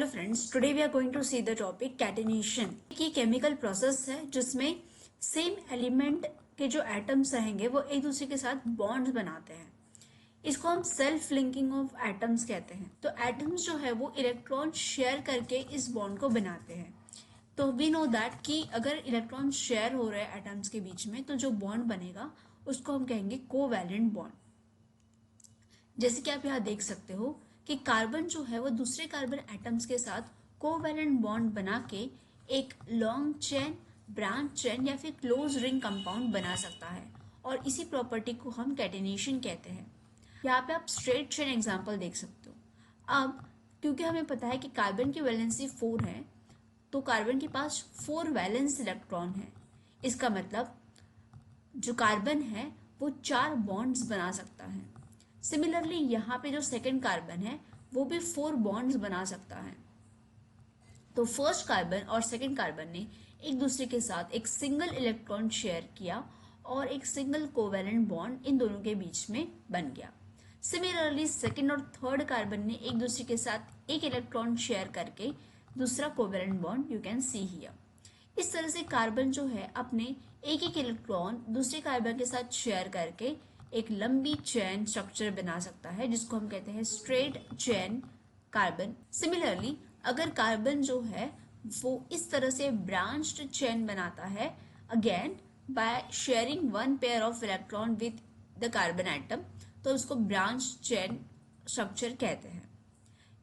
Hello friends, today we are going to see the topic catenation. ये chemical process है जिसमें same element के जो एटम्स रहेंगे वो एक दूसरे के साथ बॉन्ड्स बनाते हैं। इसको हम सेल्फ लिंकिंग ऑफ एटम्स कहते हैं। तो एटम्स जो है वो इलेक्ट्रॉन शेयर करके इस बॉन्ड को बनाते हैं। तो वी नो दैट कि अगर इलेक्ट्रॉन शेयर हो रहे हैं एटम्स के बीच में तो जो बॉन्ड बनेगा उसको हम कहेंगे कोवैलेंट बॉन्ड। जैसे कि आप यहाँ देख सकते हो कि कार्बन जो है वो दूसरे कार्बन एटम्स के साथ कोवैलेंट बॉन्ड बना के एक लॉन्ग चेन, ब्रांच चेन या फिर क्लोज रिंग कंपाउंड बना सकता है और इसी प्रॉपर्टी को हम कैटेनेशन कहते हैं। यहाँ पे आप स्ट्रेट चेन एग्जांपल देख सकते हो। अब क्योंकि हमें पता है कि कार्बन की वैलेंसी 4 है तो कार्बन के पास 4 वैलेंस इलेक्ट्रॉन है। इसका मतलब जो कार्बन है वो 4 बॉन्ड्स बना सकता है। सिमिलरली यहाँ पे जो सेकेंड कार्बन है वो भी 4 बॉन्ड्स बना सकता है। तो फर्स्ट कार्बन और सेकेंड कार्बन ने एक दूसरे के साथ एक सिंगल इलेक्ट्रॉन शेयर किया और एक सिंगल कोवैलेंट बॉन्ड इन दोनों के बीच में बन गया। सिमिलरली सेकेंड और थर्ड कार्बन ने एक दूसरे के साथ एक इलेक्ट्रॉन शेयर करके दूसरा covalent bond you can see here. इस तरह से कार्बन जो है अपने एक एक इलेक्ट्रॉन दूसरे कार्बन के साथ शेयर करके एक लंबी चेन स्ट्रक्चर बना सकता है जिसको हम कहते हैं स्ट्रेट चेन कार्बन। सिमिलरली अगर कार्बन जो है वो इस तरह से ब्रांच्ड चेन बनाता है again by sharing one pair of electron with the carbon atom, तो उसको ब्रांच चेन स्ट्रक्चर कहते हैं।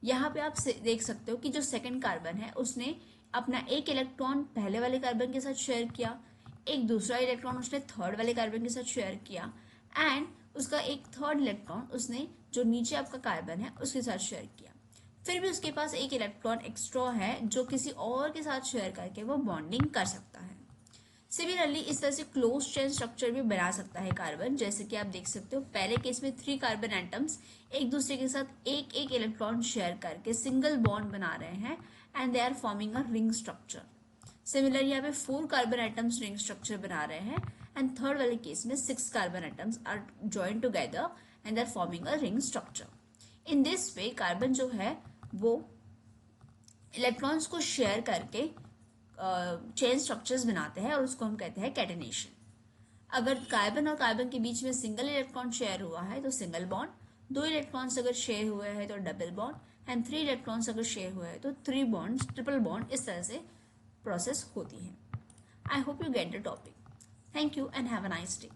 यहाँ पे आप देख सकते हो कि जो सेकंड कार्बन है उसने अपना एक इलेक्ट्रॉन पहले वाले कार्बन के साथ शेयर किया, एक दूसरा इलेक्ट्रॉन उसने थर्ड वाले कार्बन के साथ शेयर किया एंड उसका एक थर्ड इलेक्ट्रॉन उसने जो नीचे आपका कार्बन है उसके साथ शेयर किया। फिर भी उसके पास एक इलेक्ट्रॉन एक्स्ट्रा है जो किसी और के साथ शेयर करके वो बॉन्डिंग कर सकता है। सिमिलरली इस तरह से क्लोज चेन स्ट्रक्चर भी बना सकता है कार्बन। जैसे कि आप देख सकते हो पहले केस में 3 कार्बन एटम्स एक दूसरे के साथ एक एक इलेक्ट्रॉन शेयर करके सिंगल बॉन्ड बना रहे हैं and they are forming a ring structure. Similar यहाँ पे 4 कार्बन एटम्स रिंग स्ट्रक्चर बना रहे हैं एंड थर्ड वाले केस में 6 carbon atoms are joined together and they are forming a ring structure. In this way carbon जो है वो इलेक्ट्रॉन्स को शेयर करके चेन स्ट्रक्चर्स बनाते हैं और उसको हम कहते हैं कैटेनेशन। अगर कार्बन और कार्बन के बीच में सिंगल इलेक्ट्रॉन शेयर हुआ है तो सिंगल बॉन्ड, 2 इलेक्ट्रॉन्स अगर शेयर हुए हैं तो डबल बॉन्ड एंड 3 इलेक्ट्रॉन्स अगर शेयर हुए हैं तो 3 बॉन्ड्स, ट्रिपल बॉन्ड, इस तरह से प्रोसेस होती है। I hope you get the topic. Thank you and have a nice day.